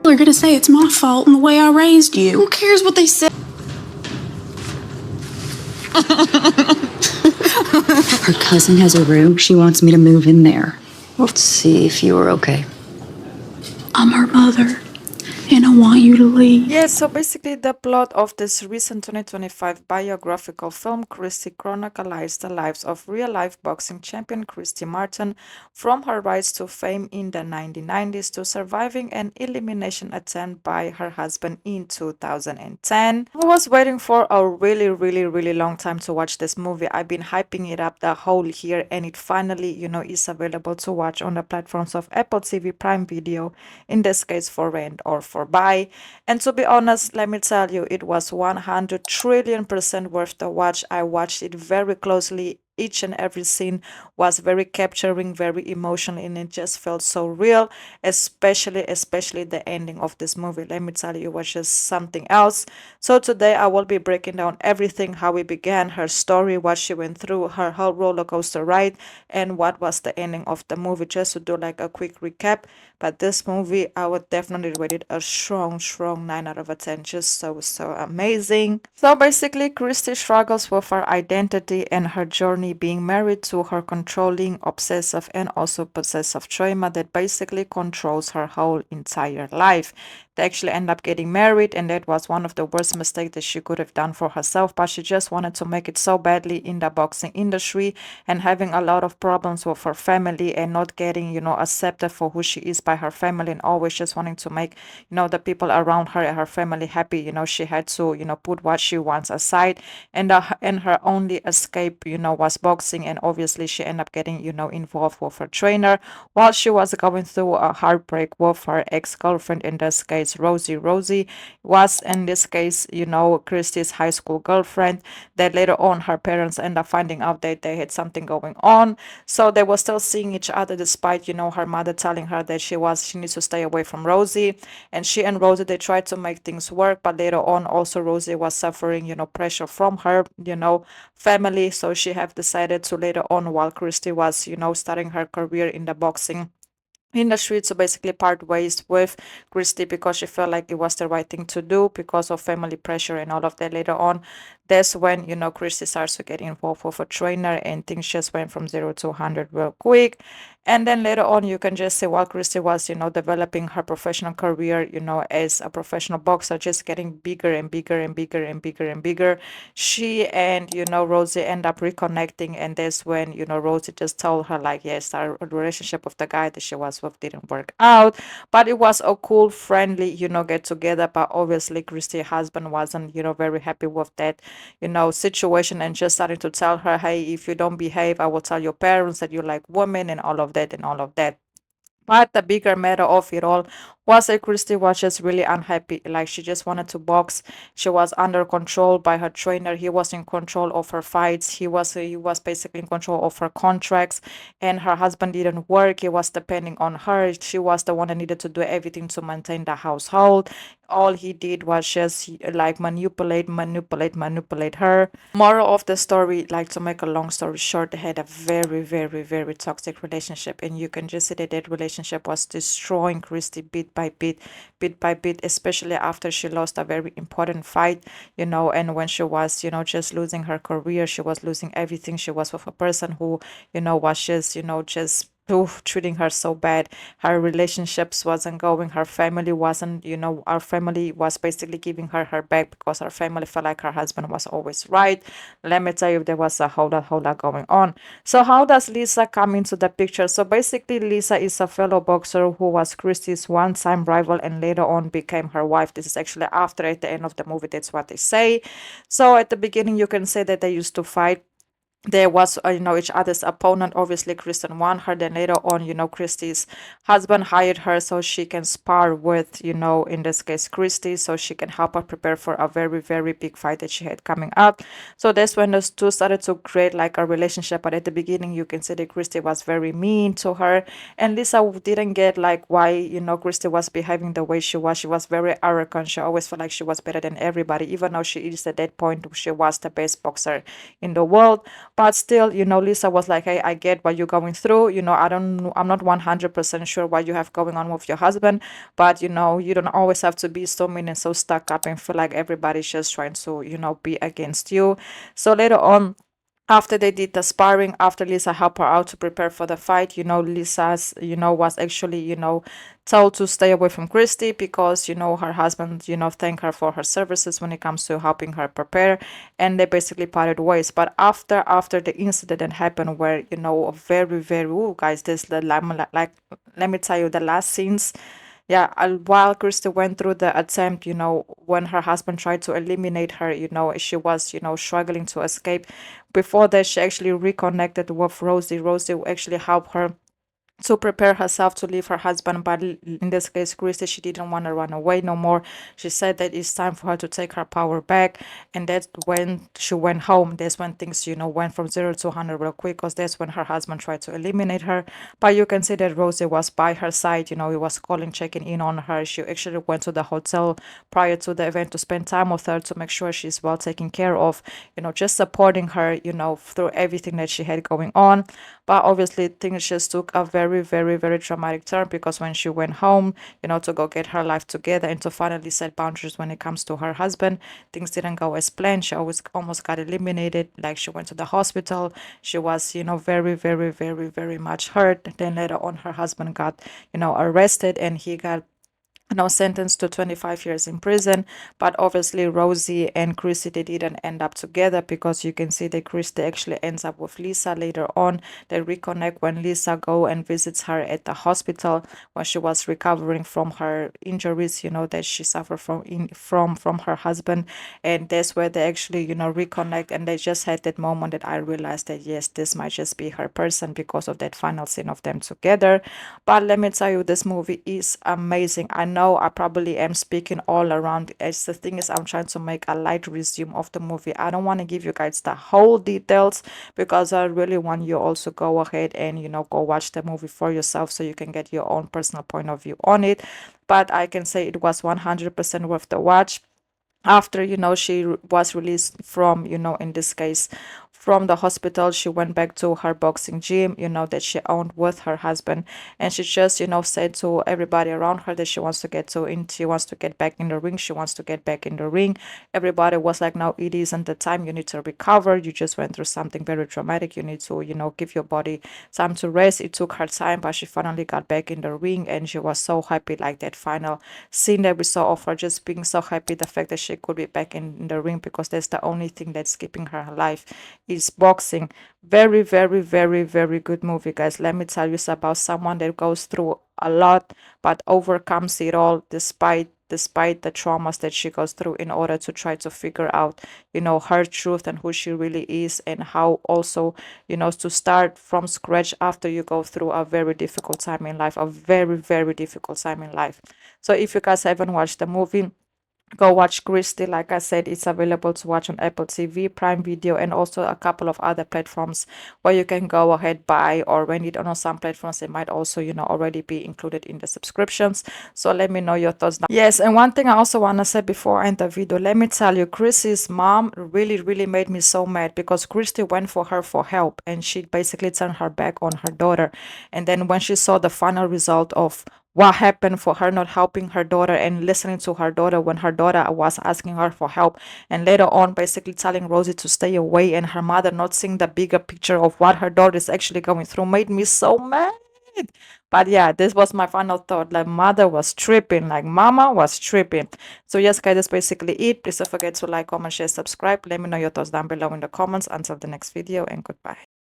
They're gonna say it's my fault and the way I raised you. Who cares what they say? Her cousin has a room. She wants me to move in there. Let's see if you were okay. I'm her mother, and I want you to leave. Yes, so basically the plot of this recent 2025 biographical film, Christy, chronicles the lives of real-life boxing champion Christy Martin, from her rise to fame in the 1990s to surviving an elimination attempt by her husband in 2010. I was waiting for a really long time to watch this movie. I've been hyping it up the whole year, and it finally, is available to watch on the platforms of Apple TV, Prime Video, in this case for rent or for buy. And to be honest, let me tell you, it was 100 trillion% worth the watch. I watched it very closely. Each and every scene was very capturing, very emotional, and it just felt so real, especially the ending of this movie. Let me tell you, it was just something else. So today I will be breaking down everything, how it began, her story, what she went through, her whole roller coaster ride, and what was the ending of the movie, just to do like a quick recap. But this movie, I would definitely rate it a strong 9 out of 10. Just so amazing. So basically, Christy struggles with her identity and her journey being married to her controlling, obsessive, and also possessive trauma that basically controls her whole entire life. They actually end up getting married, and that was one of the worst mistakes that she could have done for herself, but she just wanted to make it so badly in the boxing industry, and having a lot of problems with her family and not getting, accepted for who she is by her family, and always just wanting to make, the people around her and her family happy. She had to, put what she wants aside, and her only escape, was boxing. And obviously she ended up getting, involved with her trainer while she was going through a heartbreak with her ex-girlfriend, in this case Rosie. Rosie was, in this case, Christy's high school girlfriend, that later on her parents end up finding out that they had something going on. So they were still seeing each other, despite, her mother telling her that she needs to stay away from Rosie. And she and Rosie, they tried to make things work, but later on also Rosie was suffering, pressure from her, family. So she have decided to, later on, while Christy was, starting her career in the boxing industry, to basically part ways with Christy, because she felt like it was the right thing to do because of family pressure and all of that. Later on, that's when, Christy starts to get involved with a trainer, and things just went from 0 to 100 real quick. And then later on, you can just say while Christy was, developing her professional career, as a professional boxer, just getting bigger and bigger and bigger and bigger and bigger, she and, Rosie end up reconnecting. And that's when, Rosie just told her, like, yes, our relationship with the guy that she was with didn't work out, but it was a cool, friendly, get together. But obviously Christy's husband wasn't, very happy with that, situation, and just starting to tell her, hey, if you don't behave, I will tell your parents that you like women, and all of that and all of that. But the bigger matter of it all was that Christy was just really unhappy. Like, she just wanted to box. She was under control by her trainer. He was in control of her fights. He was basically in control of her contracts. And her husband didn't work. He was depending on her. She was the one that needed to do everything to maintain the household. All he did was just like manipulate her. Moral of the story, like, to make a long story short, they had a very toxic relationship, and you can just see that relationship was destroying Christy bit by bit, especially after she lost a very important fight, and when she was, just losing her career, she was losing everything. She was with a person who, was just treating her so bad. Her relationships wasn't going. Her family wasn't, our family was basically giving her back, because her family felt like her husband was always right. Let me tell you, there was a whole lot going on. So how does Lisa come into the picture? So basically, Lisa is a fellow boxer who was Christy's one-time rival and later on became her wife. This is actually after, at the end of the movie, that's what they say. So at the beginning, you can say that they used to fight. There was, each other's opponent. Obviously Kristen won her. Then later on, Christy's husband hired her so she can spar with, in this case Christy, so she can help her prepare for a very big fight that she had coming up. So that's when those two started to create like a relationship. But at the beginning, you can see that Christy was very mean to her, and Lisa didn't get like why, Christy was behaving the way she was. She was very arrogant. She always felt like she was better than everybody, even though she is, at that point, she was the best boxer in the world. But still, Lisa was like, hey, I get what you're going through. I'm not 100% sure what you have going on with your husband, but you don't always have to be so mean and so stuck up and feel like everybody's just trying to, be against you. So later on, after they did the sparring, after Lisa helped her out to prepare for the fight, Lisa's, was actually, told to stay away from Christy because, her husband, thanked her for her services when it comes to helping her prepare, and they basically parted ways. But after the incident that happened where, very, very, ooh, guys, this, like, let me tell you, the last scenes, yeah, while Christy went through the attempt, when her husband tried to eliminate her, she was, struggling to escape. Before that, she actually reconnected with Rosie. Rosie actually helped her to prepare herself to leave her husband, but in this case, Christy, she didn't want to run away no more. She said that it's time for her to take her power back, and that's when she went home. That's when things, went from 0 to 100 real quick, because that's when her husband tried to eliminate her. But you can see that Rosie was by her side. He was calling, checking in on her. She actually went to the hotel prior to the event to spend time with her to make sure she's well taken care of. Just supporting her, through everything that she had going on. But obviously, things just took a very, very, very dramatic turn, because when she went home, to go get her life together and to finally set boundaries when it comes to her husband, things didn't go as planned. She almost got eliminated. Like, she went to the hospital. She was, very, very, very, very much hurt. Then later on, her husband got, arrested, and he got sentenced to 25 years in prison. But obviously, Rosie and Christy, they didn't end up together, because you can see that Christy actually ends up with Lisa later on. They reconnect when Lisa go and visits her at the hospital when she was recovering from her injuries, that she suffered from her husband. And that's where they actually, reconnect, and they just had that moment that I realized that yes, this might just be her person, because of that final scene of them together. But let me tell you, this movie is amazing. I know I probably am speaking all around. It's the thing is, I'm trying to make a light resume of the movie. I don't want to give you guys the whole details, because I really want you also go ahead and go watch the movie for yourself, so you can get your own personal point of view on it. But I can say it was 100% worth the watch. After she was released from, in this case, from the hospital, she went back to her boxing gym, that she owned with her husband, and she just, said to everybody around her that she wants to she wants to get back in the ring. She wants to get back in the ring. Everybody was like, no, it isn't the time. You need to recover. You just went through something very traumatic. You need to, give your body time to rest. It took her time, but she finally got back in the ring, and she was so happy. Like, that final scene that we saw of her just being so happy, the fact that she could be back in the ring, because that's the only thing that's keeping her alive is boxing. Very, very, very, very good movie, guys. Let me tell you, it's about someone that goes through a lot but overcomes it all, despite the traumas that she goes through, in order to try to figure out, her truth and who she really is, and how also, to start from scratch after you go through a very difficult time in life, a very, very difficult time in life. So if you guys haven't watched the movie, go watch Christy. Like I said, it's available to watch on Apple TV, Prime Video, and also a couple of other platforms where you can go ahead, buy, or rent it. On some platforms, it might also, already be included in the subscriptions. So let me know your thoughts down. Yes, and one thing I also want to say before I end the video, let me tell you, Christy's mom really, really made me so mad, because Christy went for her for help, and she basically turned her back on her daughter. And then when she saw the final result of what happened for her not helping her daughter and listening to her daughter when her daughter was asking her for help, and later on basically telling Rosie to stay away, and her mother not seeing the bigger picture of what her daughter is actually going through, made me so mad. But yeah, this was my final thought. Like, mother was tripping, like mama was tripping. So yes, guys, that's basically it. Please don't forget to like, comment, share, subscribe. Let me know your thoughts down below in the comments. Until the next video, and goodbye.